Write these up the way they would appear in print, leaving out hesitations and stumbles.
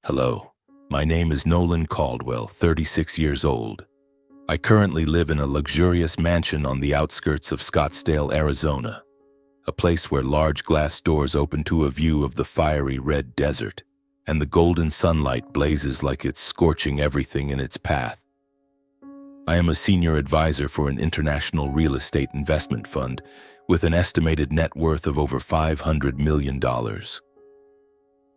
Hello, my name is Nolan Caldwell, 36 years old. I currently live in a luxurious mansion on the outskirts of Scottsdale, Arizona, a place where large glass doors open to a view of the fiery red desert, and the golden sunlight blazes like it's scorching everything in its path. I am a senior advisor for an international real estate investment fund with an estimated net worth of over $500 million.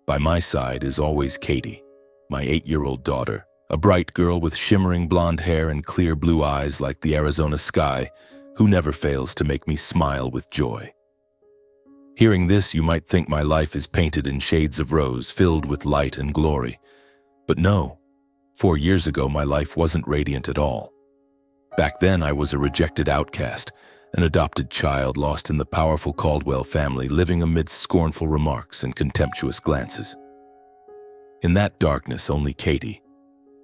By my side is always Katie, my 8-year-old daughter, a bright girl with shimmering blonde hair and clear blue eyes like the Arizona sky, who never fails to make me smile with joy. Hearing this, you might think my life is painted in shades of rose, filled with light and glory. But no, 4 years ago my life wasn't radiant at all. Back then I was a rejected outcast, an adopted child lost in the powerful Caldwell family, living amidst scornful remarks and contemptuous glances. In that darkness, only Katie,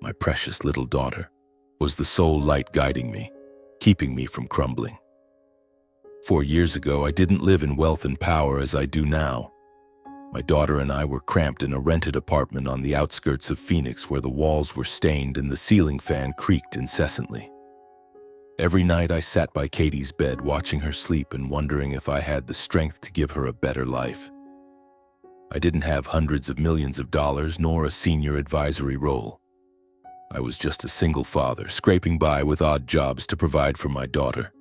my precious little daughter, was the sole light guiding me, keeping me from crumbling. 4 years ago, I didn't live in wealth and power as I do now. My daughter and I were cramped in a rented apartment on the outskirts of Phoenix where the walls were stained and the ceiling fan creaked incessantly. Every night I sat by Katie's bed watching her sleep and wondering if I had the strength to give her a better life. I didn't have hundreds of millions of dollars nor a senior advisory role. I was just a single father, scraping by with odd jobs to provide for my daughter.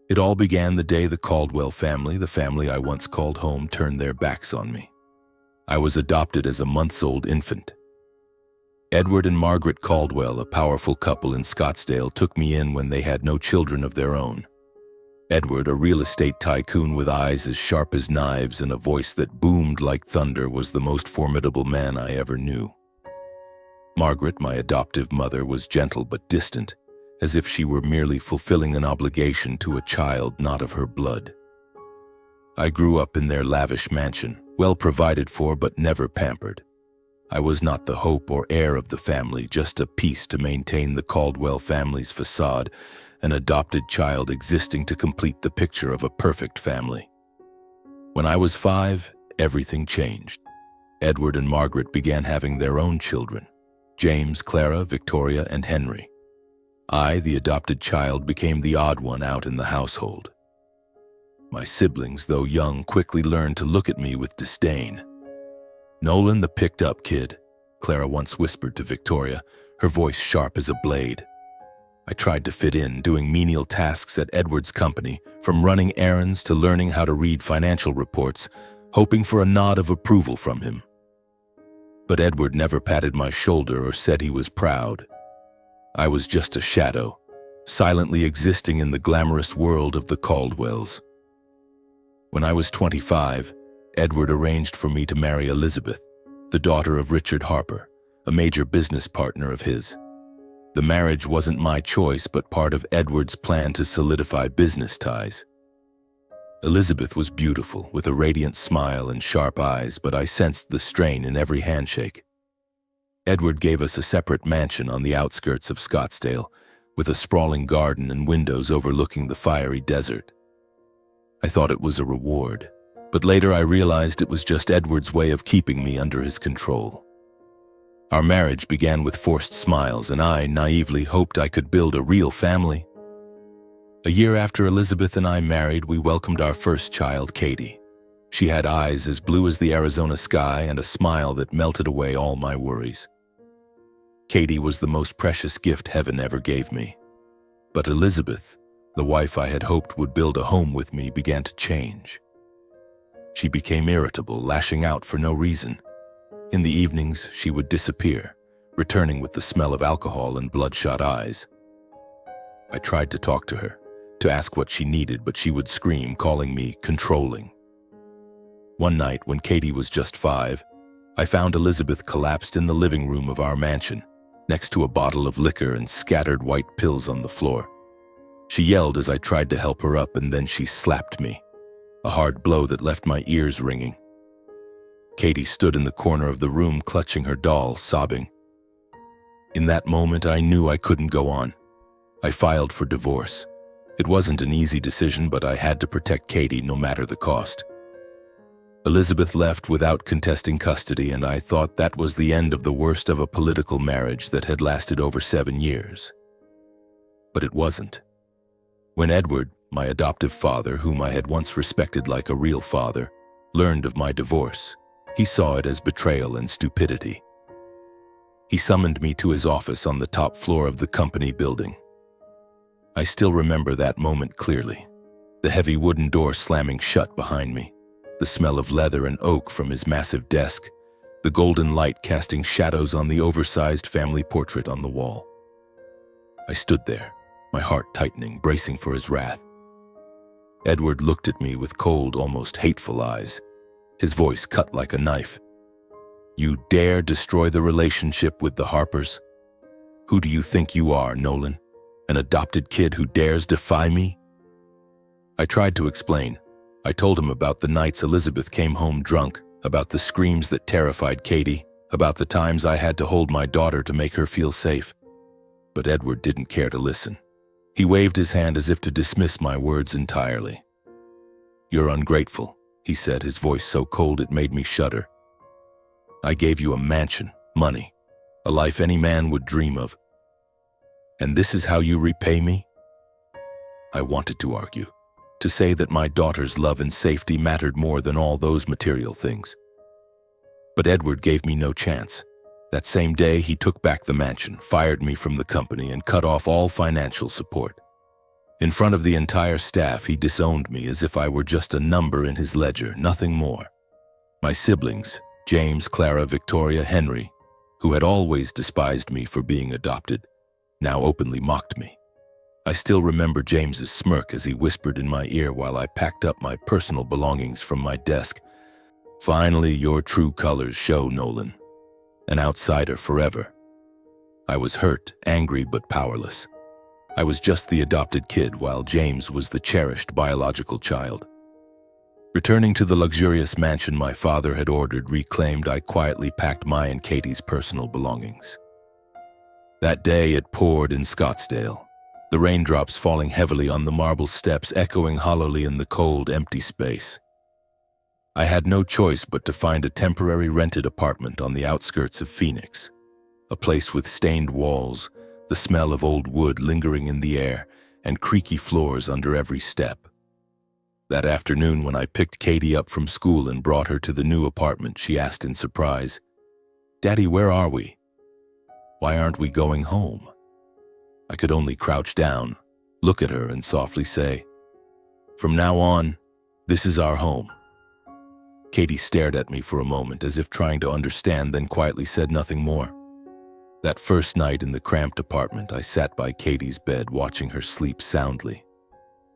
It all began the day the Caldwell family, the family I once called home, turned their backs on me. I was adopted as a months-old infant. Edward and Margaret Caldwell, a powerful couple in Scottsdale, took me in when they had no children of their own. Edward, a real estate tycoon with eyes as sharp as knives and a voice that boomed like thunder, was the most formidable man I ever knew. Margaret, my adoptive mother, was gentle but distant, as if she were merely fulfilling an obligation to a child not of her blood. I grew up in their lavish mansion, well provided for but never pampered. I was not the hope or heir of the family, just a piece to maintain the Caldwell family's facade, an adopted child existing to complete the picture of a perfect family. When I was 5, everything changed. Edward and Margaret began having their own children: James, Clara, Victoria, and Henry. I, the adopted child, became the odd one out in the household. My siblings, though young, quickly learned to look at me with disdain. "Nolan, the picked-up kid," Clara once whispered to Victoria, her voice sharp as a blade. I tried to fit in, doing menial tasks at Edward's company, from running errands to learning how to read financial reports, hoping for a nod of approval from him. But Edward never patted my shoulder or said he was proud. I was just a shadow, silently existing in the glamorous world of the Caldwells. When I was 25, Edward arranged for me to marry Elizabeth, the daughter of Richard Harper, a major business partner of his. The marriage wasn't my choice, but part of Edward's plan to solidify business ties. Elizabeth was beautiful, with a radiant smile and sharp eyes, but I sensed the strain in every handshake. Edward gave us a separate mansion on the outskirts of Scottsdale, with a sprawling garden and windows overlooking the fiery desert. I thought it was a reward, but later I realized it was just Edward's way of keeping me under his control. Our marriage began with forced smiles, and I naively hoped I could build a real family. A year after Elizabeth and I married, we welcomed our first child, Katie. She had eyes as blue as the Arizona sky and a smile that melted away all my worries. Katie was the most precious gift heaven ever gave me. But Elizabeth, the wife I had hoped would build a home with me, began to change. She became irritable, lashing out for no reason. In the evenings, she would disappear, returning with the smell of alcohol and bloodshot eyes. I tried to talk to her, to ask what she needed, but she would scream, calling me controlling. One night, when Katie was just 5, I found Elizabeth collapsed in the living room of our mansion, next to a bottle of liquor and scattered white pills on the floor. She yelled as I tried to help her up, and then she slapped me, a hard blow that left my ears ringing. Katie stood in the corner of the room, clutching her doll, sobbing. In that moment, I knew I couldn't go on. I filed for divorce. It wasn't an easy decision, but I had to protect Katie no matter the cost. Elizabeth left without contesting custody, and I thought that was the end of the worst of a political marriage that had lasted over 7 years. But it wasn't. When Edward, my adoptive father, whom I had once respected like a real father, learned of my divorce, he saw it as betrayal and stupidity. He summoned me to his office on the top floor of the company building. I still remember that moment clearly, the heavy wooden door slamming shut behind me, the smell of leather and oak from his massive desk, the golden light casting shadows on the oversized family portrait on the wall. I stood there, my heart tightening, bracing for his wrath. Edward looked at me with cold, almost hateful eyes, his voice cut like a knife. "You dare destroy the relationship with the Harpers? Who do you think you are, Nolan? An adopted kid who dares defy me?" I tried to explain. I told him about the nights Elizabeth came home drunk, about the screams that terrified Katie, about the times I had to hold my daughter to make her feel safe. But Edward didn't care to listen. He waved his hand as if to dismiss my words entirely. "You're ungrateful," he said, his voice so cold it made me shudder. "I gave you a mansion, money, a life any man would dream of. And this is how you repay me?" I wanted to argue, to say that my daughter's love and safety mattered more than all those material things. But Edward gave me no chance. That same day, he took back the mansion, fired me from the company, and cut off all financial support. In front of the entire staff, he disowned me as if I were just a number in his ledger, nothing more. My siblings, James, Clara, Victoria, Henry, who had always despised me for being adopted, now openly mocked me. I still remember James's smirk as he whispered in my ear while I packed up my personal belongings from my desk. "Finally, your true colors show, Nolan. An outsider forever." I was hurt, angry, but powerless. I was just the adopted kid, while James was the cherished biological child. Returning to the luxurious mansion my father had ordered reclaimed, I quietly packed my and Katie's personal belongings. That day it poured in Scottsdale, the raindrops falling heavily on the marble steps, echoing hollowly in the cold, empty space. I had no choice but to find a temporary rented apartment on the outskirts of Phoenix, a place with stained walls, the smell of old wood lingering in the air, and creaky floors under every step. That afternoon, when I picked Katie up from school and brought her to the new apartment, she asked in surprise, "Daddy, where are we? Why aren't we going home?" I could only crouch down, look at her, and softly say, "From now on, this is our home." Katie stared at me for a moment as if trying to understand, then quietly said nothing more. That first night in the cramped apartment, I sat by Katie's bed watching her sleep soundly.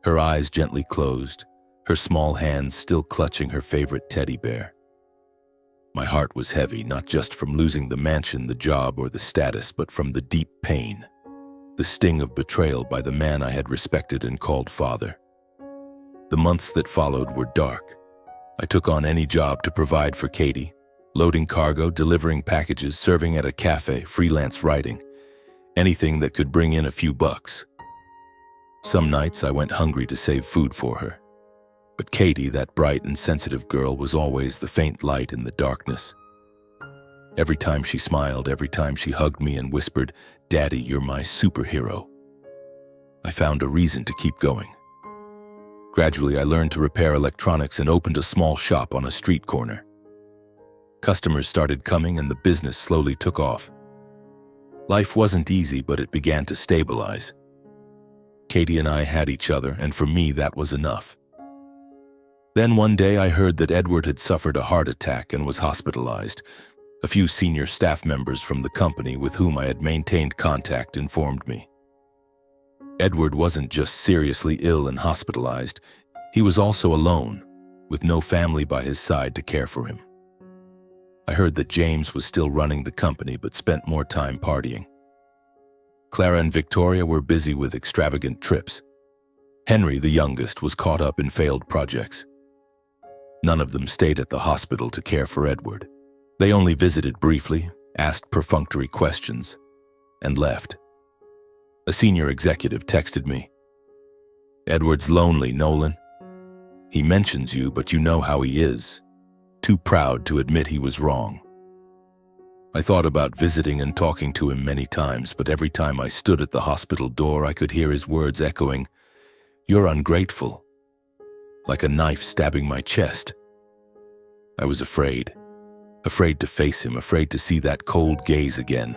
Her eyes gently closed, her small hands still clutching her favorite teddy bear. My heart was heavy, not just from losing the mansion, the job, or the status, but from the deep pain, the sting of betrayal by the man I had respected and called father. The months that followed were dark. I took on any job to provide for Katie, loading cargo, delivering packages, serving at a cafe, freelance writing, anything that could bring in a few bucks. Some nights I went hungry to save food for her. But Katie, that bright and sensitive girl, was always the faint light in the darkness. Every time she smiled, every time she hugged me and whispered, "Daddy, you're my superhero," I found a reason to keep going. Gradually, I learned to repair electronics and opened a small shop on a street corner. Customers started coming and the business slowly took off. Life wasn't easy, but it began to stabilize. Katie and I had each other, and for me, that was enough. Then one day I heard that Edward had suffered a heart attack and was hospitalized. A few senior staff members from the company with whom I had maintained contact informed me. Edward wasn't just seriously ill and hospitalized, he was also alone, with no family by his side to care for him. I heard that James was still running the company but spent more time partying. Clara and Victoria were busy with extravagant trips. Henry, the youngest, was caught up in failed projects. None of them stayed at the hospital to care for Edward. They only visited briefly, asked perfunctory questions, and left. A senior executive texted me, "Edward's lonely, Nolan. He mentions you, but you know how he is. too proud to admit he was wrong. I thought about visiting and talking to him many times, but every time I stood at the hospital door, I could hear his words echoing, "You're ungrateful," like a knife stabbing my chest. I was afraid to face him, afraid to see that cold gaze again.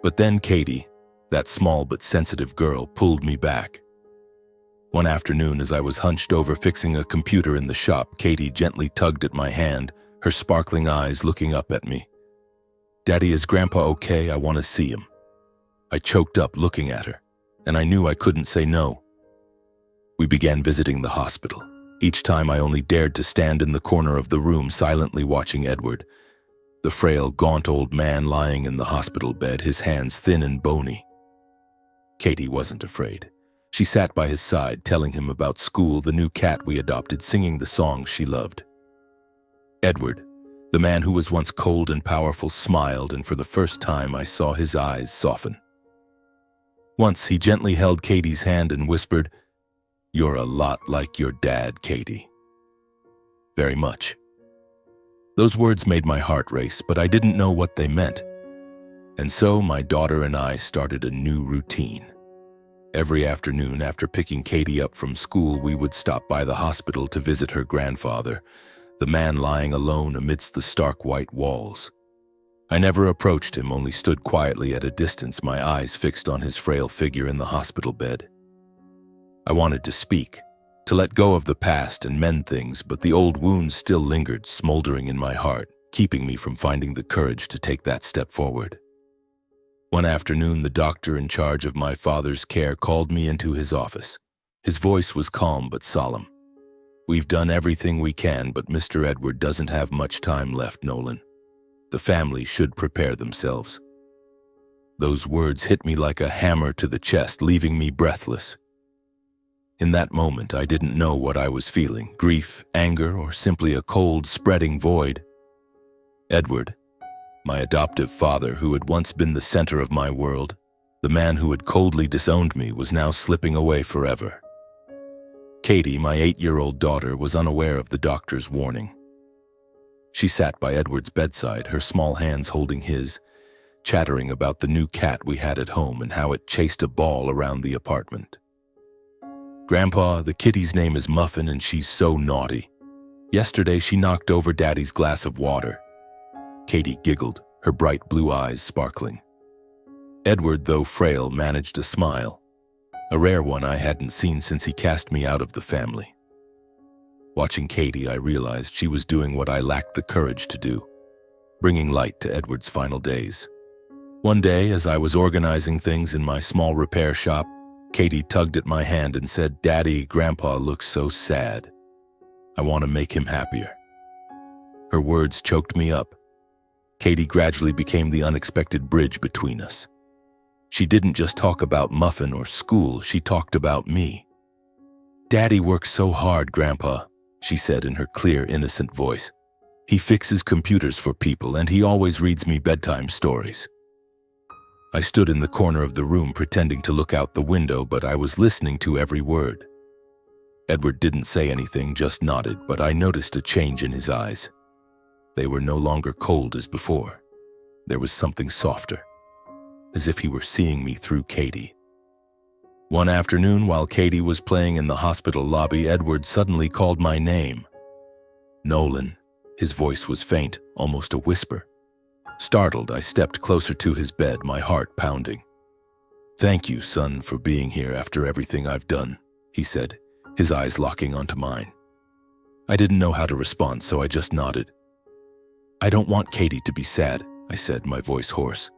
But then Katie, that small but sensitive girl, pulled me back. One afternoon, as I was hunched over fixing a computer in the shop, Katie gently tugged at my hand, her sparkling eyes looking up at me. "Daddy, is Grandpa okay? I want to see him." I choked up looking at her, and I knew I couldn't say no. We began visiting the hospital. Each time I only dared to stand in the corner of the room silently watching Edward, the frail, gaunt old man lying in the hospital bed, his hands thin and bony. Katie wasn't afraid. She sat by his side, telling him about school, the new cat we adopted, singing the songs she loved. Edward, the man who was once cold and powerful, smiled, and for the first time I saw his eyes soften. Once he gently held Katie's hand and whispered, "You're a lot like your dad, Katie." Very much. Those words made my heart race, but I didn't know what they meant. And so my daughter and I started a new routine. Every afternoon after picking Katie up from school, we would stop by the hospital to visit her grandfather, the man lying alone amidst the stark white walls. I never approached him, only stood quietly at a distance, my eyes fixed on his frail figure in the hospital bed. I wanted to speak, to let go of the past and mend things, but the old wounds still lingered, smoldering in my heart, keeping me from finding the courage to take that step forward. One afternoon, the doctor in charge of my father's care called me into his office. His voice was calm but solemn. "We've done everything we can, but Mr. Edward doesn't have much time left, Nolan. The family should prepare themselves." Those words hit me like a hammer to the chest, leaving me breathless. In that moment, I didn't know what I was feeling, grief, anger, or simply a cold, spreading void. Edward, my adoptive father, who had once been the center of my world, the man who had coldly disowned me, was now slipping away forever. Katie, my 8-year-old daughter, was unaware of the doctor's warning. She sat by Edward's bedside, her small hands holding his, chattering about the new cat we had at home and how it chased a ball around the apartment. "Grandpa, the kitty's name is Muffin and she's so naughty. Yesterday she knocked over Daddy's glass of water." Katie giggled, her bright blue eyes sparkling. Edward, though frail, managed a smile, a rare one I hadn't seen since he cast me out of the family. Watching Katie, I realized she was doing what I lacked the courage to do, bringing light to Edward's final days. One day, as I was organizing things in my small repair shop, Katie tugged at my hand and said, "Daddy, Grandpa looks so sad. I want to make him happier." Her words choked me up. Katie gradually became the unexpected bridge between us. She didn't just talk about Muffin or school, she talked about me. "Daddy works so hard, Grandpa," she said in her clear, innocent voice. "He fixes computers for people and he always reads me bedtime stories." I stood in the corner of the room pretending to look out the window, but I was listening to every word. Edward didn't say anything, just nodded, but I noticed a change in his eyes. They were no longer cold as before. There was something softer, as if he were seeing me through Katie. One afternoon, while Katie was playing in the hospital lobby, Edward suddenly called my name. "Nolan." His voice was faint, almost a whisper. Startled, I stepped closer to his bed, my heart pounding. "Thank you, son, for being here after everything I've done," he said, his eyes locking onto mine. I didn't know how to respond, so I just nodded. "I don't want Katie to be sad," I said, my voice hoarse.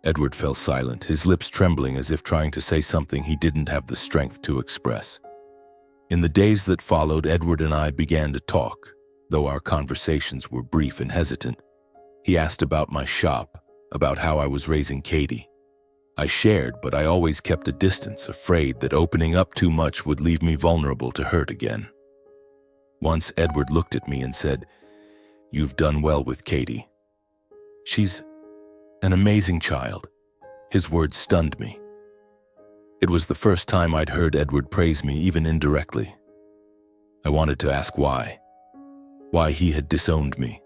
Edward fell silent, his lips trembling as if trying to say something he didn't have the strength to express. In the days that followed, Edward and I began to talk, though our conversations were brief and hesitant. He asked about my shop, about how I was raising Katie. I shared, but I always kept a distance, afraid that opening up too much would leave me vulnerable to hurt again. Once Edward looked at me and said, "You've done well with Katie. She's an amazing child." His words stunned me. It was the first time I'd heard Edward praise me, even indirectly. I wanted to ask why. why he had disowned me.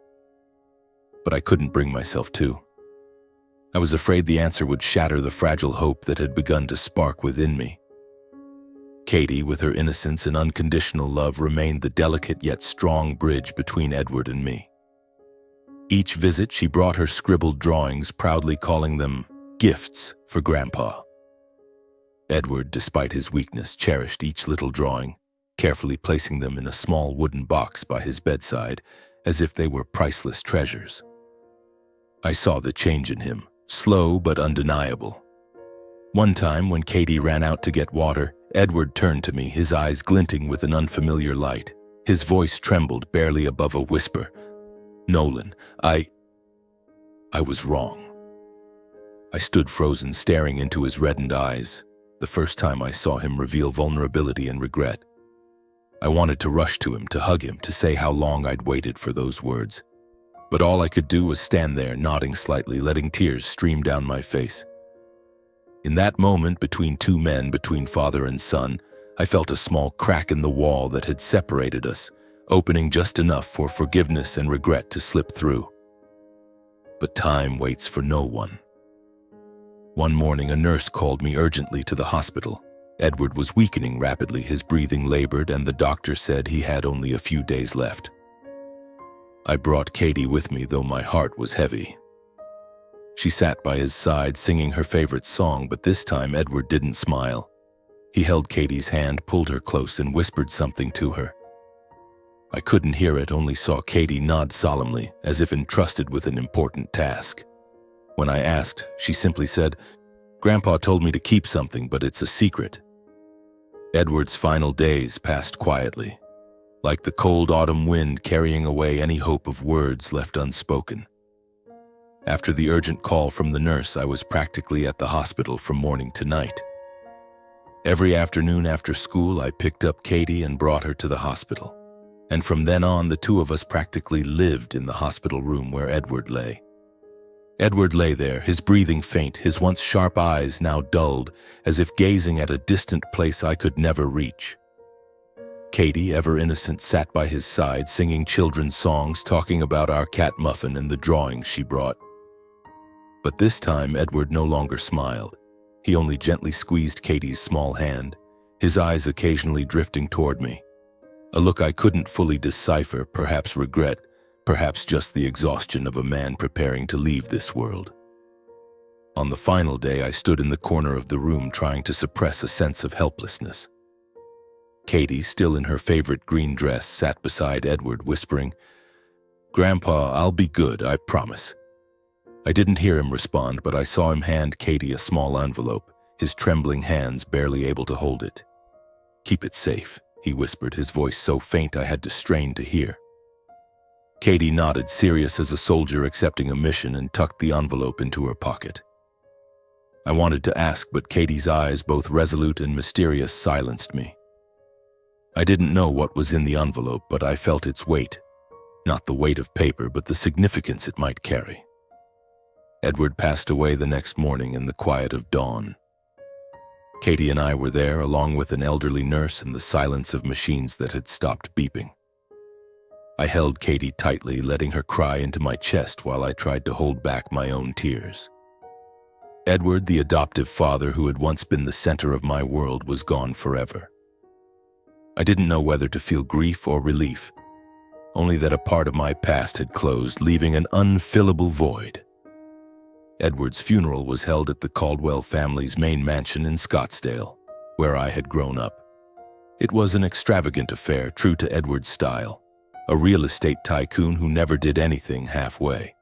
But I couldn't bring myself to. I was afraid the answer would shatter the fragile hope that had begun to spark within me. Katie, with her innocence and unconditional love, remained the delicate yet strong bridge between Edward and me. Each visit, she brought her scribbled drawings, proudly calling them gifts for Grandpa. Edward, despite his weakness, cherished each little drawing, carefully placing them in a small wooden box by his bedside, as if they were priceless treasures. I saw the change in him, slow but undeniable. One time, when Katie ran out to get water, Edward turned to me, his eyes glinting with an unfamiliar light. His voice trembled barely above a whisper. "Nolan, I was wrong." I stood frozen, staring into his reddened eyes, the first time I saw him reveal vulnerability and regret. I wanted to rush to him, to hug him, to say how long I'd waited for those words. But all I could do was stand there, nodding slightly, letting tears stream down my face. In that moment, between two men, between father and son, I felt a small crack in the wall that had separated us, opening just enough for forgiveness and regret to slip through. But time waits for no one. One morning, a nurse called me urgently to the hospital. Edward was weakening rapidly, his breathing labored, and the doctor said he had only a few days left. I brought Katie with me, though my heart was heavy. She sat by his side, singing her favorite song, but this time Edward didn't smile. He held Katie's hand, pulled her close, and whispered something to her. I couldn't hear it, only saw Katie nod solemnly, as if entrusted with an important task. When I asked, she simply said, "Grandpa told me to keep something, but it's a secret." Edward's final days passed quietly, like the cold autumn wind carrying away any hope of words left unspoken. After the urgent call from the nurse, I was practically at the hospital from morning to night. Every afternoon after school, I picked up Katie and brought her to the hospital. And from then on, the two of us practically lived in the hospital room where Edward lay. Edward lay there, his breathing faint, his once sharp eyes now dulled, as if gazing at a distant place I could never reach. Katie, ever innocent, sat by his side, singing children's songs, talking about our cat Muffin and the drawings she brought. But this time, Edward no longer smiled. He only gently squeezed Katie's small hand, his eyes occasionally drifting toward me. A look I couldn't fully decipher, perhaps regret, perhaps just the exhaustion of a man preparing to leave this world. On the final day, I stood in the corner of the room, trying to suppress a sense of helplessness. Katie, still in her favorite green dress, sat beside Edward, whispering, "Grandpa, I'll be good, I promise." I didn't hear him respond, but I saw him hand Katie a small envelope, his trembling hands barely able to hold it. "Keep it safe," he whispered, his voice so faint I had to strain to hear. Katie nodded, serious as a soldier accepting a mission, and tucked the envelope into her pocket. I wanted to ask, but Katie's eyes, both resolute and mysterious, silenced me. I didn't know what was in the envelope, but I felt its weight. Not the weight of paper, but the significance it might carry. Edward passed away the next morning in the quiet of dawn. Katie and I were there, along with an elderly nurse, in the silence of machines that had stopped beeping. I held Katie tightly, letting her cry into my chest while I tried to hold back my own tears. Edward, the adoptive father who had once been the center of my world, was gone forever. I didn't know whether to feel grief or relief, only that a part of my past had closed, leaving an unfillable void. Edward's funeral was held at the Caldwell family's main mansion in Scottsdale, where I had grown up. It was an extravagant affair, true to Edward's style, a real estate tycoon who never did anything halfway.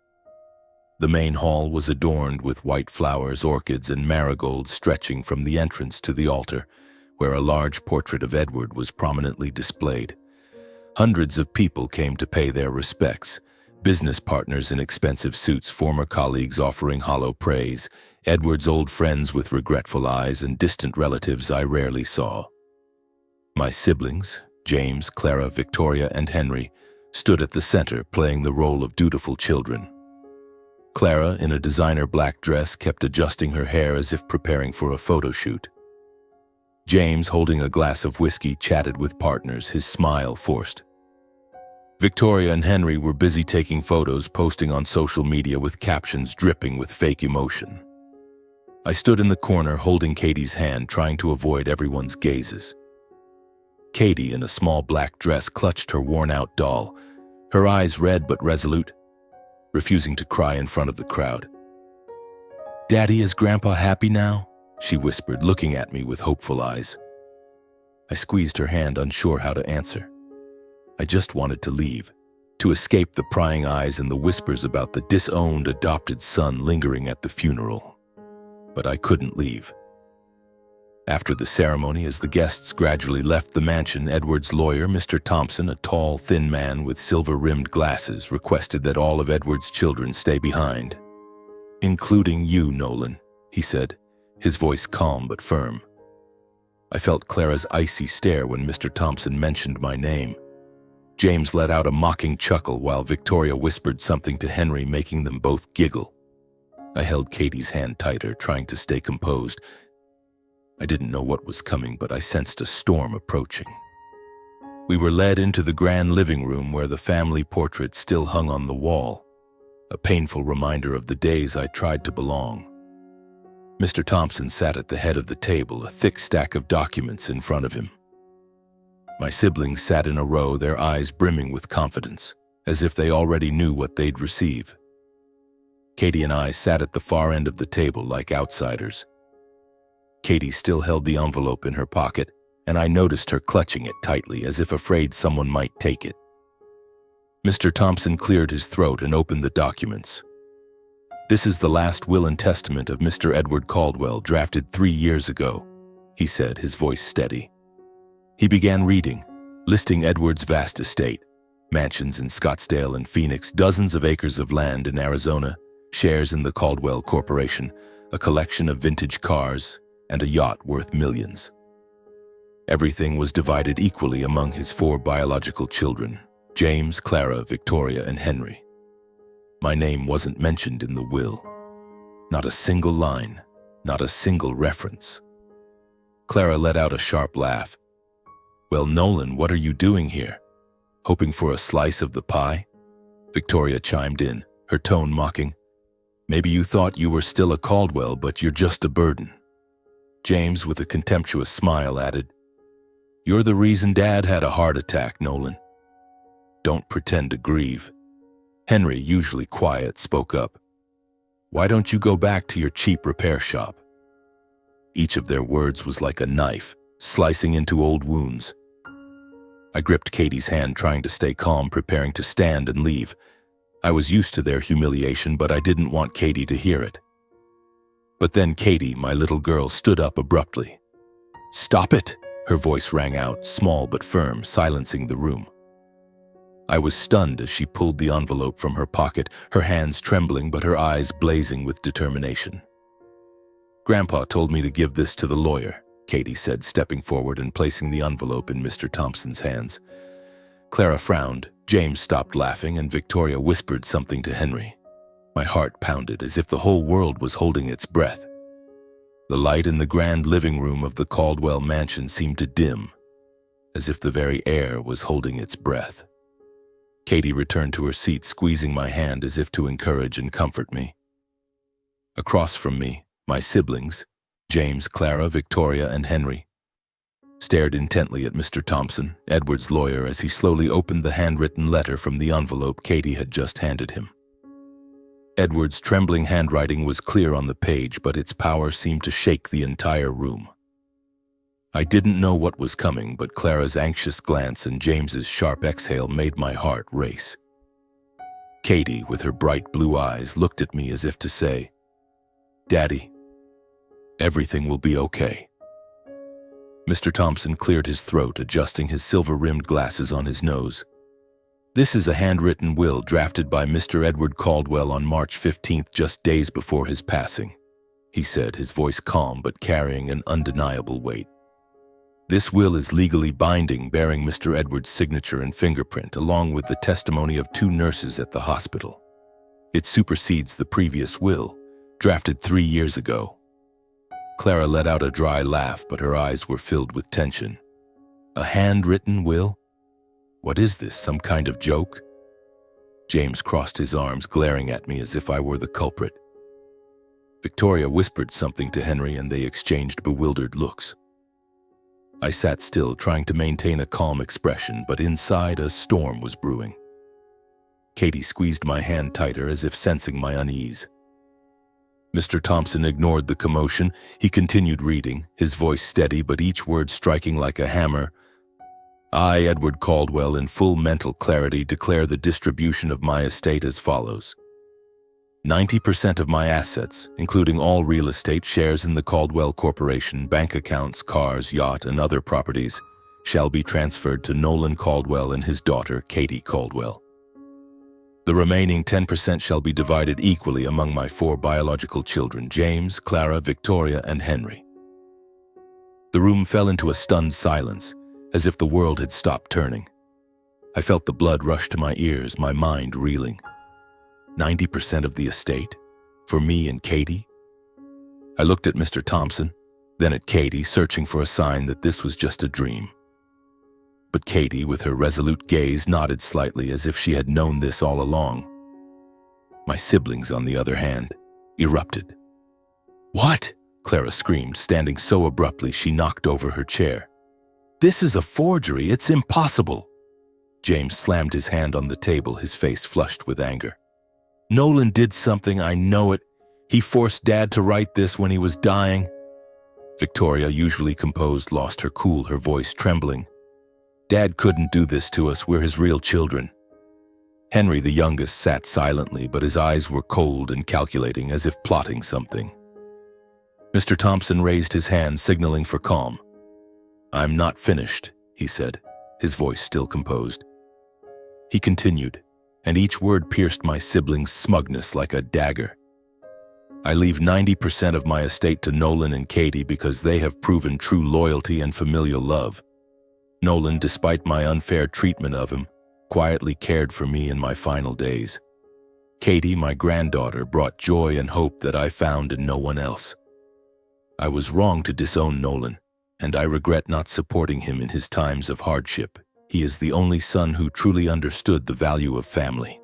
The main hall was adorned with white flowers, orchids, and marigolds stretching from the entrance to the altar, where a large portrait of Edward was prominently displayed. Hundreds of people came to pay their respects, business partners in expensive suits, former colleagues offering hollow praise, Edward's old friends with regretful eyes, and distant relatives I rarely saw. My siblings, James, Clara, Victoria, and Henry, stood at the center, playing the role of dutiful children. Clara, in a designer black dress, kept adjusting her hair as if preparing for a photo shoot. James, holding a glass of whiskey, chatted with partners, his smile forced. Victoria and Henry were busy taking photos, posting on social media with captions dripping with fake emotion. I stood in the corner holding Katie's hand, trying to avoid everyone's gazes. Katie, in a small black dress, clutched her worn-out doll, her eyes red but resolute, refusing to cry in front of the crowd. "Daddy, is Grandpa happy now?" she whispered, looking at me with hopeful eyes. I squeezed her hand, unsure how to answer. I just wanted to leave, to escape the prying eyes and the whispers about the disowned adopted son lingering at the funeral. But I couldn't leave. After the ceremony, as the guests gradually left the mansion, Edward's lawyer, Mr. Thompson, a tall, thin man with silver-rimmed glasses, requested that all of Edward's children stay behind. "Including you, Nolan," he said, his voice calm but firm. I felt Clara's icy stare when Mr. Thompson mentioned my name. James let out a mocking chuckle while Victoria whispered something to Henry, making them both giggle. I held Katie's hand tighter, trying to stay composed. I didn't know what was coming, but I sensed a storm approaching. We were led into the grand living room where the family portrait still hung on the wall, a painful reminder of the days I tried to belong. Mr. Thompson sat at the head of the table, a thick stack of documents in front of him. My siblings sat in a row, their eyes brimming with confidence, as if they already knew what they'd receive. Katie and I sat at the far end of the table like outsiders. Katie still held the envelope in her pocket, and I noticed her clutching it tightly as if afraid someone might take it. Mr. Thompson cleared his throat and opened the documents. "This is the last will and testament of Mr. Edward Caldwell, drafted 3 years ago," he said, his voice steady. He began reading, listing Edward's vast estate, mansions in Scottsdale and Phoenix, dozens of acres of land in Arizona, shares in the Caldwell Corporation, a collection of vintage cars, and a yacht worth millions. Everything was divided equally among his 4 biological children, James, Clara, Victoria, and Henry. My name wasn't mentioned in the will. Not a single line, not a single reference. Clara let out a sharp laugh. "Well, Nolan, what are you doing here? Hoping for a slice of the pie?" Victoria chimed in, her tone mocking. "Maybe you thought you were still a Caldwell, but you're just a burden." James, with a contemptuous smile, added, "You're the reason Dad had a heart attack, Nolan. Don't pretend to grieve." Henry, usually quiet, spoke up. "Why don't you go back to your cheap repair shop?" Each of their words was like a knife, slicing into old wounds. I gripped Katie's hand, trying to stay calm, preparing to stand and leave. I was used to their humiliation, but I didn't want Katie to hear it. But then Katie, my little girl, stood up abruptly. "Stop it!" Her voice rang out, small but firm, silencing the room. I was stunned as she pulled the envelope from her pocket, her hands trembling but her eyes blazing with determination. "Grandpa told me to give this to the lawyer," Katie said, stepping forward and placing the envelope in Mr. Thompson's hands. Clara frowned, James stopped laughing, and Victoria whispered something to Henry. My heart pounded as if the whole world was holding its breath. The light in the grand living room of the Caldwell mansion seemed to dim, as if the very air was holding its breath. Katie returned to her seat, squeezing my hand as if to encourage and comfort me. Across from me, my siblings, James, Clara, Victoria, and Henry, stared intently at Mr. Thompson, Edward's lawyer, as he slowly opened the handwritten letter from the envelope Katie had just handed him. Edward's trembling handwriting was clear on the page, but its power seemed to shake the entire room. I didn't know what was coming, but Clara's anxious glance and James's sharp exhale made my heart race. Katie, with her bright blue eyes, looked at me as if to say, "Daddy, everything will be okay." Mr. Thompson cleared his throat, adjusting his silver-rimmed glasses on his nose. "This is a handwritten will drafted by Mr. Edward Caldwell on March 15th, just days before his passing," he said, his voice calm but carrying an undeniable weight. "This will is legally binding, bearing Mr. Edward's signature and fingerprint, along with the testimony of 2 nurses at the hospital. It supersedes the previous will, drafted 3 years ago." Clara let out a dry laugh, but her eyes were filled with tension. "A handwritten will? What is this, some kind of joke? James crossed his arms, glaring at me as if I were the culprit. Victoria whispered something to Henry and they exchanged bewildered looks. I sat still, trying to maintain a calm expression, but inside a storm was brewing. Katie squeezed my hand tighter as if sensing my unease. Mr. Thompson ignored the commotion. He continued reading, his voice steady but each word striking like a hammer. I, Edward Caldwell, in full mental clarity, declare the distribution of my estate as follows. 90% of my assets, including all real estate, shares in the Caldwell Corporation, bank accounts, cars, yacht, and other properties, shall be transferred to Nolan Caldwell and his daughter, Katie Caldwell. The remaining 10% shall be divided equally among my 4 biological children, James, Clara, Victoria, and Henry. The room fell into a stunned silence, as if the world had stopped turning. I felt the blood rush to my ears, my mind reeling. 90% of the estate? For me and Katie? I looked at Mr. Thompson, then at Katie, searching for a sign that this was just a dream. But Katie, with her resolute gaze, nodded slightly as if she had known this all along. My siblings, on the other hand, erupted. "What?" Clara screamed, standing so abruptly she knocked over her chair. "This is a forgery. It's impossible." James slammed his hand on the table, his face flushed with anger. "Nolan did something, I know it. He forced Dad to write this when he was dying." Victoria, usually composed, lost her cool, her voice trembling. "Dad couldn't do this to us. We're his real children." Henry, the youngest, sat silently, but his eyes were cold and calculating, as if plotting something. Mr. Thompson raised his hand, signaling for calm. "I'm not finished," he said, his voice still composed. He continued, and each word pierced my siblings' smugness like a dagger. "I leave 90% of my estate to Nolan and Katie because they have proven true loyalty and familial love. Nolan, despite my unfair treatment of him, quietly cared for me in my final days. Katie, my granddaughter, brought joy and hope that I found in no one else. I was wrong to disown Nolan, and I regret not supporting him in his times of hardship. He is the only son who truly understood the value of family."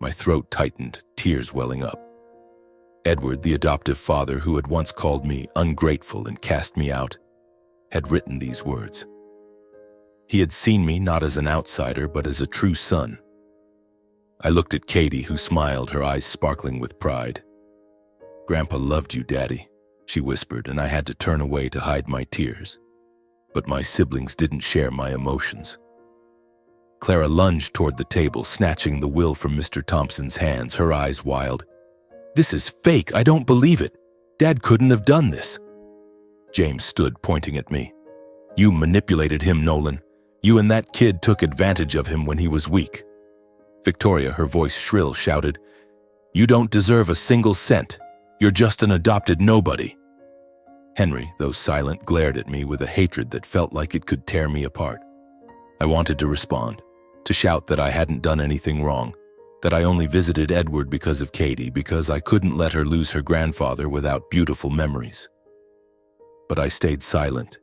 My throat tightened, tears welling up. Edward, the adoptive father who had once called me ungrateful and cast me out, had written these words. He had seen me not as an outsider, but as a true son. I looked at Katie, who smiled, her eyes sparkling with pride. "Grandpa loved you, Daddy," she whispered, and I had to turn away to hide my tears. But my siblings didn't share my emotions. Clara lunged toward the table, snatching the will from Mr. Thompson's hands, her eyes wild. "This is fake. I don't believe it. Dad couldn't have done this." James stood, pointing at me. "You manipulated him, Nolan. You and that kid took advantage of him when he was weak." Victoria, her voice shrill, shouted, "You don't deserve a single cent. You're just an adopted nobody." Henry, though silent, glared at me with a hatred that felt like it could tear me apart. I wanted to respond, to shout that I hadn't done anything wrong, that I only visited Edward because of Katie, because I couldn't let her lose her grandfather without beautiful memories. But I stayed silent.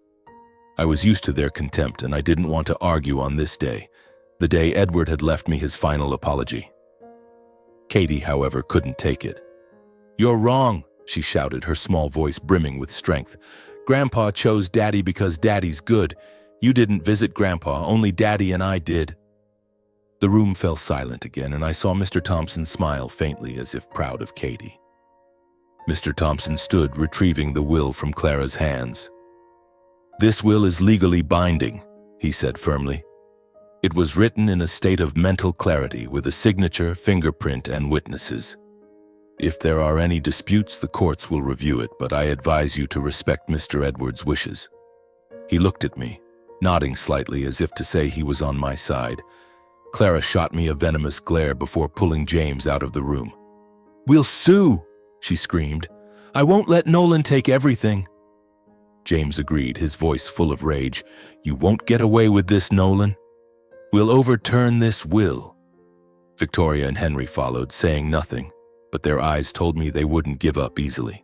I was used to their contempt, and I didn't want to argue on this day, the day Edward had left me his final apology. Katie, however, couldn't take it. "You're wrong," she shouted, her small voice brimming with strength. "Grandpa chose Daddy because Daddy's good. You didn't visit Grandpa, only Daddy and I did." The room fell silent again, and I saw Mr. Thompson smile faintly as if proud of Katie. Mr. Thompson stood, retrieving the will from Clara's hands. "This will is legally binding," he said firmly. "It was written in a state of mental clarity with a signature, fingerprint, and witnesses. If there are any disputes, the courts will review it, but I advise you to respect Mr. Edwards' wishes." He looked at me, nodding slightly as if to say he was on my side. Clara shot me a venomous glare before pulling James out of the room. "We'll sue!" she screamed. "I won't let Nolan take everything." James agreed, his voice full of rage. "You won't get away with this, Nolan. We'll overturn this will." Victoria and Henry followed, saying nothing, but their eyes told me they wouldn't give up easily.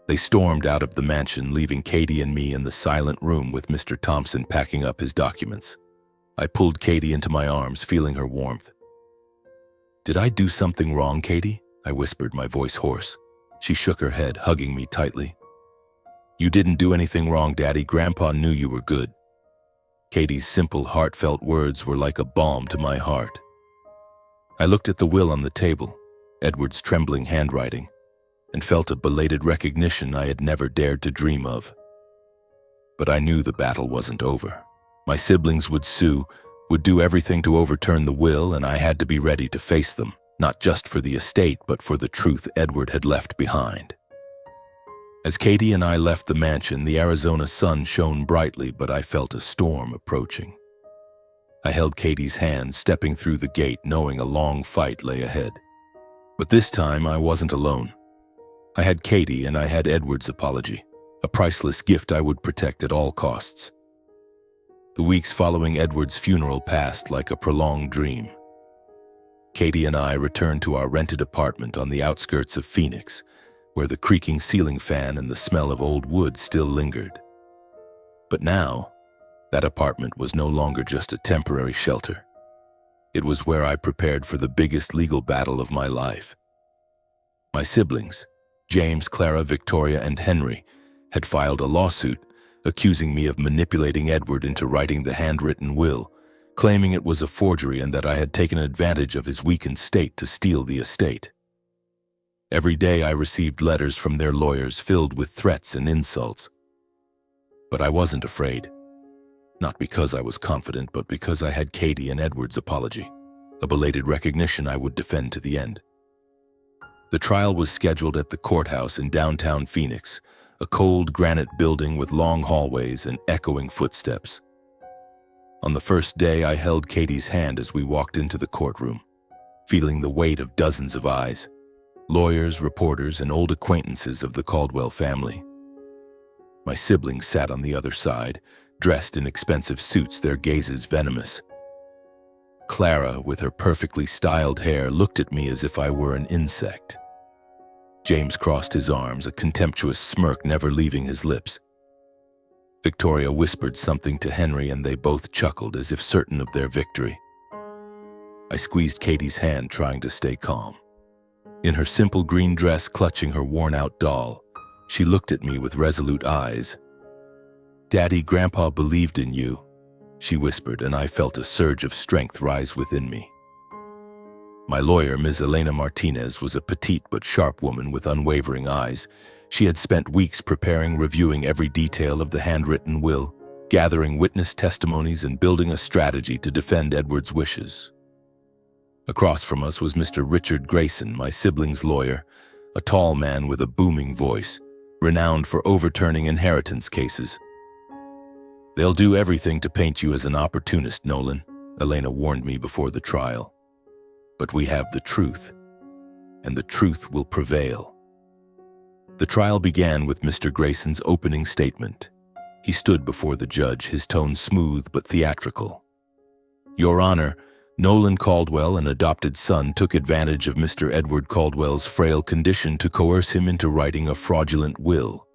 They stormed out of the mansion, leaving Katie and me in the silent room with Mr. Thompson packing up his documents. I pulled Katie into my arms, feeling her warmth. "Did I do something wrong, Katie?" I whispered, my voice hoarse. She shook her head, hugging me tightly. "You didn't do anything wrong, Daddy. Grandpa knew you were good." Katie's simple, heartfelt words were like a balm to my heart. I looked at the will on the table, Edward's trembling handwriting, and felt a belated recognition I had never dared to dream of. But I knew the battle wasn't over. My siblings would sue, would do everything to overturn the will, and I had to be ready to face them, not just for the estate, but for the truth Edward had left behind. As Katie and I left the mansion, the Arizona sun shone brightly, but I felt a storm approaching. I held Katie's hand, stepping through the gate, knowing a long fight lay ahead. But this time, I wasn't alone. I had Katie and I had Edward's apology, a priceless gift I would protect at all costs. The weeks following Edward's funeral passed like a prolonged dream. Katie and I returned to our rented apartment on the outskirts of Phoenix, where the creaking ceiling fan and the smell of old wood still lingered. But now, that apartment was no longer just a temporary shelter. It was where I prepared for the biggest legal battle of my life. My siblings, James, Clara, Victoria, and Henry, had filed a lawsuit accusing me of manipulating Edward into writing the handwritten will, claiming it was a forgery and that I had taken advantage of his weakened state to steal the estate. Every day I received letters from their lawyers filled with threats and insults. But I wasn't afraid. Not because I was confident, but because I had Katie and Edward's apology, a belated recognition I would defend to the end. The trial was scheduled at the courthouse in downtown Phoenix, a cold granite building with long hallways and echoing footsteps. On the first day, I held Katie's hand as we walked into the courtroom, feeling the weight of dozens of eyes, lawyers, reporters, and old acquaintances of the Caldwell family. My siblings sat on the other side, dressed in expensive suits, their gazes venomous. Clara, with her perfectly styled hair, looked at me as if I were an insect. James crossed his arms, a contemptuous smirk never leaving his lips. Victoria whispered something to Henry, and they both chuckled as if certain of their victory. I squeezed Katie's hand, trying to stay calm. In her simple green dress, clutching her worn-out doll, she looked at me with resolute eyes. "Daddy, Grandpa believed in you," she whispered, and I felt a surge of strength rise within me. My lawyer, Ms. Elena Martinez, was a petite but sharp woman with unwavering eyes. She had spent weeks preparing, reviewing every detail of the handwritten will, gathering witness testimonies, and building a strategy to defend Edward's wishes. Across from us was Mr. Richard Grayson, my sibling's lawyer, a tall man with a booming voice, renowned for overturning inheritance cases. "They'll do everything to paint you as an opportunist, Nolan," Elena warned me before the trial. "But we have the truth, and the truth will prevail." The trial began with Mr. Grayson's opening statement. He stood before the judge, his tone smooth but theatrical. "Your Honor, Nolan Caldwell, an adopted son, took advantage of Mr. Edward Caldwell's frail condition to coerce him into writing a fraudulent will,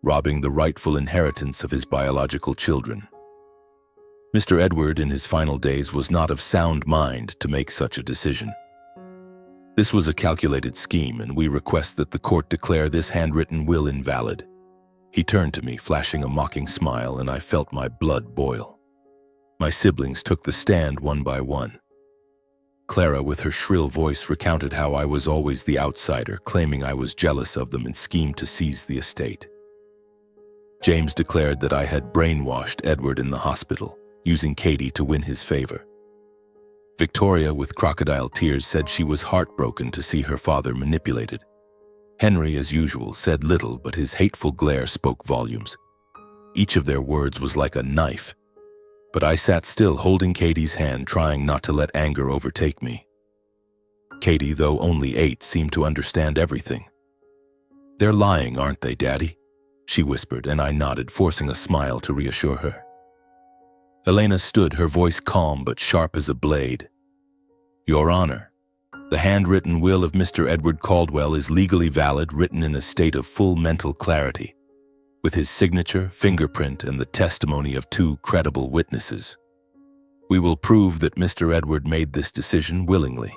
robbing the rightful inheritance of his biological children. Mr. Edward, in his final days, was not of sound mind to make such a decision. This was a calculated scheme, and we request that the court declare this handwritten will invalid." He turned to me, flashing a mocking smile, and I felt my blood boil. My siblings took the stand one by one. Clara, with her shrill voice, recounted how I was always the outsider, claiming I was jealous of them and schemed to seize the estate. James declared that I had brainwashed Edward in the hospital, using Katie to win his favor. Victoria, with crocodile tears, said she was heartbroken to see her father manipulated. Henry, as usual, said little, but his hateful glare spoke volumes. Each of their words was like a knife, but I sat still, holding Katie's hand, trying not to let anger overtake me. Katie, though only 8, seemed to understand everything. "They're lying, aren't they, Daddy?" she whispered, and I nodded, forcing a smile to reassure her. Elena stood, her voice calm but sharp as a blade. "Your Honor, the handwritten will of Mr. Edward Caldwell is legally valid, written in a state of full mental clarity, with his signature, fingerprint, and the testimony of 2 credible witnesses. We will prove that Mr. Edward made this decision willingly,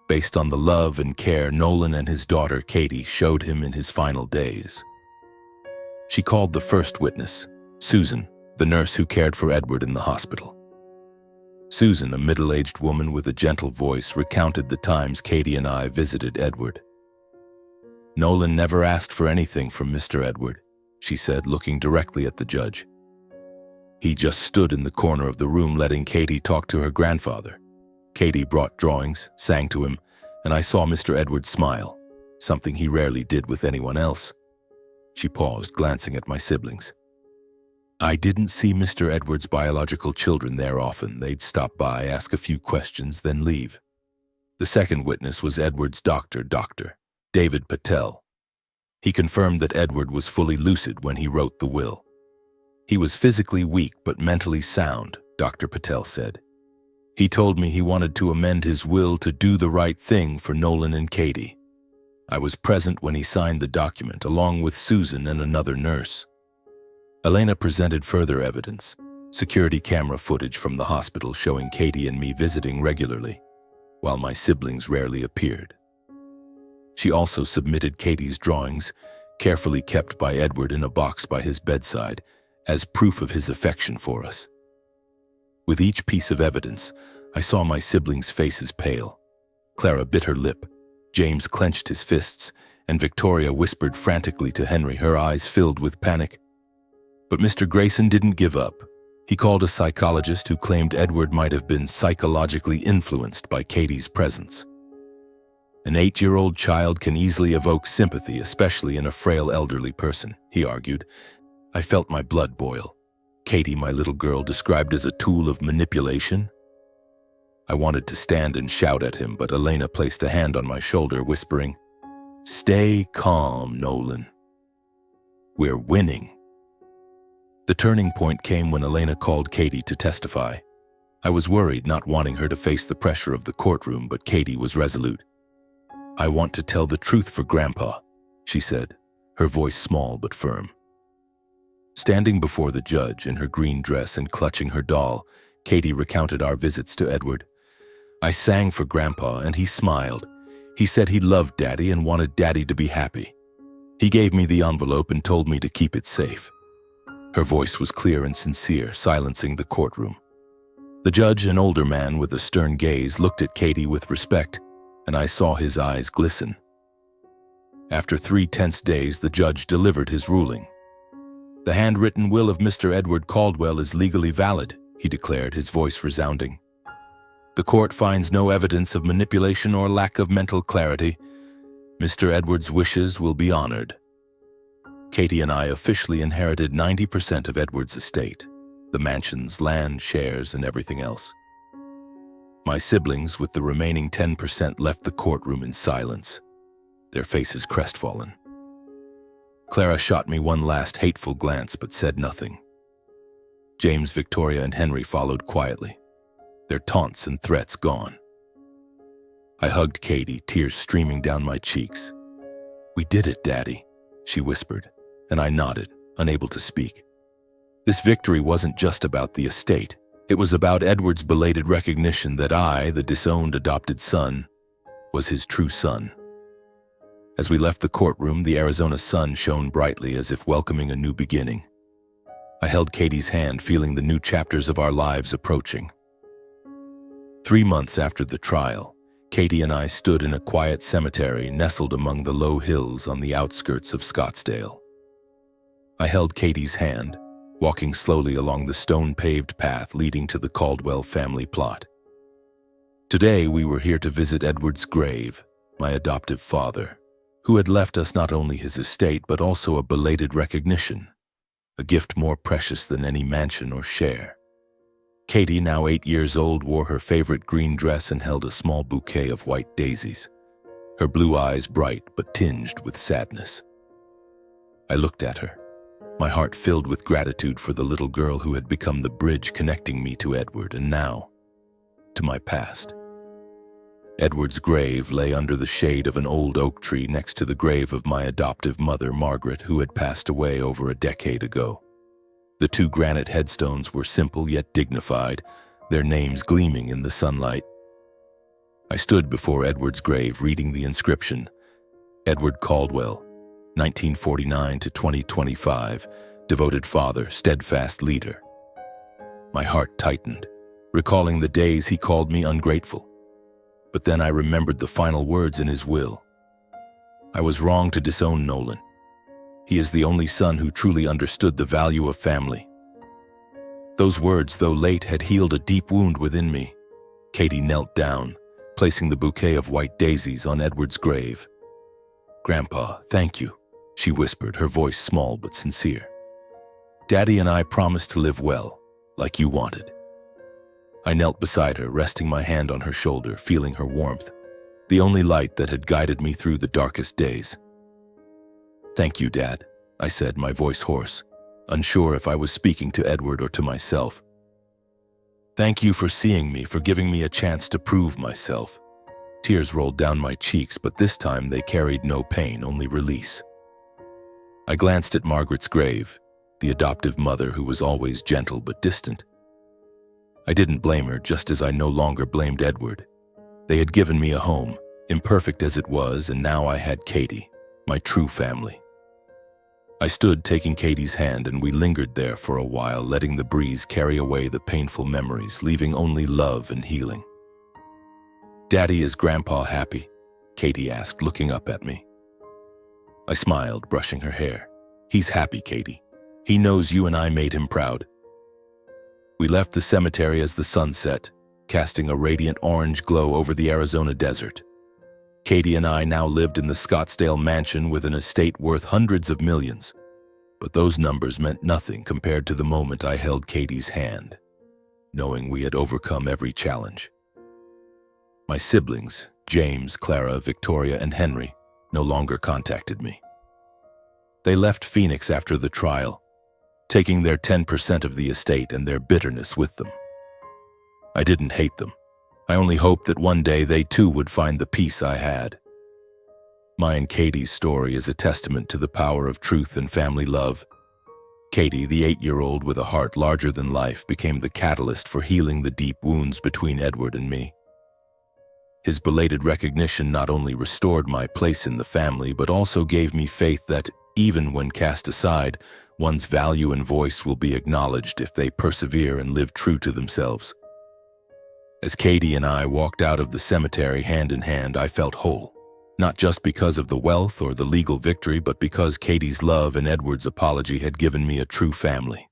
based on the love and care Nolan and his daughter Katie showed him in his final days. She called the first witness, Susan, the nurse who cared for Edward in the hospital. Susan, a middle-aged woman with a gentle voice, recounted the times Katie and I visited Edward. "Nolan never asked for anything from Mr. Edward," she said, looking directly at the judge. "He just stood in the corner of the room letting Katie talk to her grandfather. Katie brought drawings, sang to him, and I saw Mr. Edward smile, something he rarely did with anyone else." She paused, glancing at my siblings. "I didn't see Mr. Edward's biological children there often. They'd stop by, ask a few questions, then leave." The second witness was Edward's doctor, Dr. David Patel. He confirmed that Edward was fully lucid when he wrote the will. "He was physically weak but mentally sound," Dr. Patel said. "He told me he wanted to amend his will to do the right thing for Nolan and Katie. I was present when he signed the document, along with Susan and another nurse." Elena presented further evidence, security camera footage from the hospital showing Katie and me visiting regularly, while my siblings rarely appeared. She also submitted Katie's drawings, carefully kept by Edward in a box by his bedside, as proof of his affection for us. With each piece of evidence, I saw my siblings' faces pale. Clara bit her lip, James clenched his fists, and Victoria whispered frantically to Henry, her eyes filled with panic. But Mr. Grayson didn't give up. He called a psychologist who claimed Edward might have been psychologically influenced by Katie's presence. "An 8-year-old child can easily evoke sympathy, especially in a frail elderly person," he argued. I felt my blood boil. Katie, my little girl, described as a tool of manipulation? I wanted to stand and shout at him, but Elena placed a hand on my shoulder, whispering, "Stay calm, Nolan. We're winning." The turning point came when Elena called Katie to testify. I was worried, not wanting her to face the pressure of the courtroom, but Katie was resolute. "I want to tell the truth for Grandpa," she said, her voice small but firm. Standing before the judge in her green dress and clutching her doll, Katie recounted our visits to Edward. "I sang for Grandpa and he smiled. He said he loved Daddy and wanted Daddy to be happy. He gave me the envelope and told me to keep it safe." Her voice was clear and sincere, silencing the courtroom. The judge, an older man with a stern gaze, looked at Katie with respect, and I saw his eyes glisten. After 3 tense days, the judge delivered his ruling. "The handwritten will of Mr. Edward Caldwell is legally valid," he declared, his voice resounding. "The court finds no evidence of manipulation or lack of mental clarity. Mr. Edward's wishes will be honored." Katie and I officially inherited 90% of Edward's estate, the mansions, land, shares, and everything else. My siblings, with the remaining 10%, left the courtroom in silence, their faces crestfallen. Clara shot me one last hateful glance but said nothing. James, Victoria, and Henry followed quietly, their taunts and threats gone. I hugged Katie, tears streaming down my cheeks. "We did it, Daddy," she whispered, and I nodded, unable to speak. This victory wasn't just about the estate. It was about Edward's belated recognition that I, the disowned adopted son, was his true son. As we left the courtroom, the Arizona sun shone brightly as if welcoming a new beginning. I held Katie's hand, feeling the new chapters of our lives approaching. 3 months after the trial, Katie and I stood in a quiet cemetery nestled among the low hills on the outskirts of Scottsdale. I held Katie's hand, walking slowly along the stone-paved path leading to the Caldwell family plot. Today, we were here to visit Edward's grave, my adoptive father, who had left us not only his estate but also a belated recognition, a gift more precious than any mansion or share. Katie, now 8 years old, wore her favorite green dress and held a small bouquet of white daisies, her blue eyes bright but tinged with sadness. I looked at her, my heart filled with gratitude for the little girl who had become the bridge connecting me to Edward and now to my past. Edward's grave lay under the shade of an old oak tree next to the grave of my adoptive mother, Margaret, who had passed away over a decade ago. The 2 granite headstones were simple yet dignified, their names gleaming in the sunlight. I stood before Edward's grave reading the inscription, Edward Caldwell, 1949 to 2025, devoted father, steadfast leader. My heart tightened, recalling the days he called me ungrateful. But then I remembered the final words in his will. I was wrong to disown Nolan. He is the only son who truly understood the value of family. Those words, though late, had healed a deep wound within me. Katie knelt down, placing the bouquet of white daisies on Edward's grave. "Grandpa, thank you," she whispered, her voice small but sincere. "Daddy and I promised to live well, like you wanted." I knelt beside her, resting my hand on her shoulder, feeling her warmth, the only light that had guided me through the darkest days. "Thank you, Dad," I said, my voice hoarse, unsure if I was speaking to Edward or to myself. "Thank you for seeing me, for giving me a chance to prove myself." Tears rolled down my cheeks, but this time they carried no pain, only release. I glanced at Margaret's grave, the adoptive mother who was always gentle but distant. I didn't blame her, just as I no longer blamed Edward. They had given me a home, imperfect as it was, and now I had Katie, my true family. I stood taking Katie's hand, and we lingered there for a while, letting the breeze carry away the painful memories, leaving only love and healing. "Daddy, is Grandpa happy?" Katie asked, looking up at me. I smiled, brushing her hair. "He's happy, Katie. He knows you and I made him proud." We left the cemetery as the sun set, casting a radiant orange glow over the Arizona desert. Katie and I now lived in the Scottsdale mansion with an estate worth hundreds of millions. But those numbers meant nothing compared to the moment I held Katie's hand, knowing we had overcome every challenge. My siblings, James, Clara, Victoria, and Henry, no longer contacted me. They left Phoenix after the trial, taking their 10% of the estate and their bitterness with them. I didn't hate them. I only hoped that one day they too would find the peace I had. My and Katie's story is a testament to the power of truth and family love. Katie, the 8-year-old with a heart larger than life, became the catalyst for healing the deep wounds between Edward and me. His belated recognition not only restored my place in the family, but also gave me faith that, even when cast aside, one's value and voice will be acknowledged if they persevere and live true to themselves. As Katie and I walked out of the cemetery hand in hand, I felt whole, not just because of the wealth or the legal victory, but because Katie's love and Edward's apology had given me a true family.